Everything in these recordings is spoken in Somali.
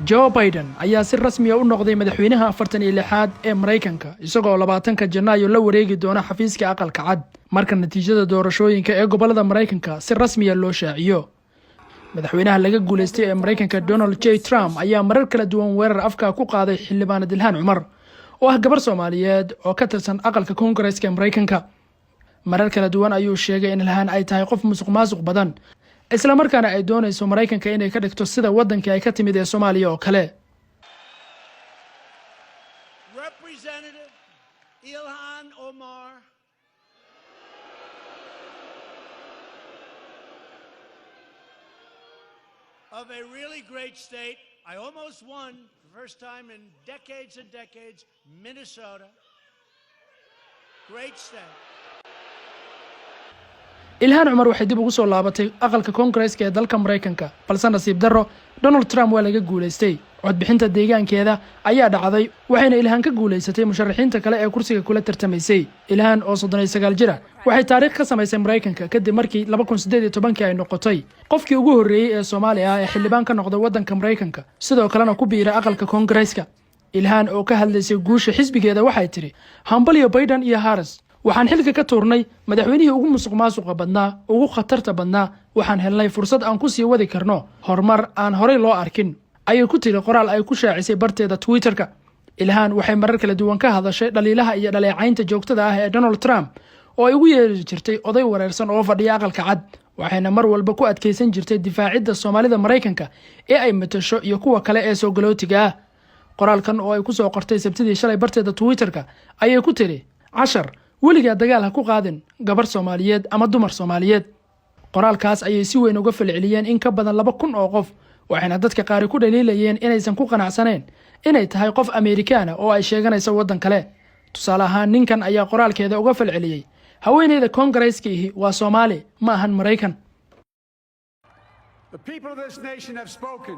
Joe Biden ayaa si rasmi ah u noqday madaxweynaha 46aad ee Mareykanka isagoo 20ka Janaayo la wareegi doona xafiiska aqalka cad marka natiijada doorashooyinka ee gobolada Mareykanka si rasmi ah loo shaaciyo. Madaxweynaha laga guuleystay ee Mareykanka Donald J. Trump ayaa marar kala duwan weerar afka ku qaaday xildhibaanad Ilhaan Cumar oo ah gabar Soomaaliyeed oo ka tirsan aqalka Koongareeska ee Mareykanka. Marar kala duwan ayuu sheegay in Ilhaan ay tahay qof musuqmaasuq badan isla markaana ay doonayso Mareykanka inay ka dhigto sida wadanka ay ka timid ee Soomaaliya oo kale. Representative Ilhan Omar of a really great state. I almost won the first time in decades and decades, Minnesota. Great state. Ilhaan Cumar waxay dib ugu soo laabatay aqalka Koongareeska ee dalka Mareykanka balse nasiib darro Donald Trump waa laga guuleystay. Codbixinta deegaankeeda ayaa dhacday waxayna Ilhaan ka guuleysatay musharaxiinta kale ee kursiga kula tartamaysay. Ilhaan oo 39 jir ah waxay taariikh ka samaysay Mareykanka kadib markii 2018 ay noqotay qofkii ugu horeeyay ee Soomaaliya ee xildhibaan ka noqday wadanka Mareykanka sidoo kalena ku biiray aqalka Koongareeska. Ilhaan oo ka hadlaysay guusha xisbigeeda waxay tiri hambalyo Biden iyo Harris waxaan xilka ka tuurnay madaxweynihii ugu musuqmaasuqa badnaa ugu khatarta badnaa waxaan helnay fursad aan ku sii wadi karno horumar aan horey loo arkin ayay ku tiri qoraal ay ku shaacisay barteeda Twitterka. Ilhaan waxay marar kala duwan ka hadashay dhaliilaha iyo dhaleecaynta joogtada ah ee Donald Trump oo ay ugu yeeri jirtay oday wareersan oo fadhiya aqalka cad waxayna mar walba ku adkeysan jirtay difaacidda Soomaalida Mareykanka ee ay matasho iyo kuwa kale ee soo galootiga ah. Qoraalkan oo ay ku soo qortay Sabtidii shalay barteeda Twitterka ayay ku tiri cashar weligaa dagaal ha ku qaadin gabar Soomaaliyeed ama dumar Soomaaliyeed. Qoraalkaas ayay si weyn uga falceliyeen in ka badan 2,000 oo qof waxayna dadka qaar ku dhaliilayeen inaysan ku qanacsaneen inay tahay qof Ameerikaan oo ay sheeganayso wadan kale. Tusaale ahaan ninkan ayaa qoraalkeeda uga falceliyay haweeneyda Koongareeska waa Soomaali ma ahan Mareykan. The people of this nation have spoken.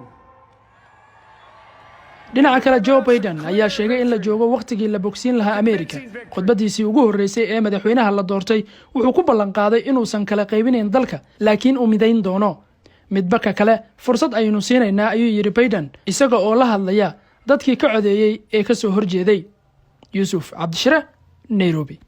dhinaca kale Joe Biden ayaa sheegay in la joogo waqtigii la bogsiin lahaa Ameerika. Khudbadiisii ugu horeysay ee madaxweynaha la doortay wuxuu ku ballan qaaday inuusan kala qaybinayn dalka laakiin uu midayn doono. midba ka kale fursad aynu siinaynaa ayuu yiri Biden isaga oo la hadlaya dadkii ka codeeyay ee ka soo horjeeday. Yusuf Cabdishire, Nairobi.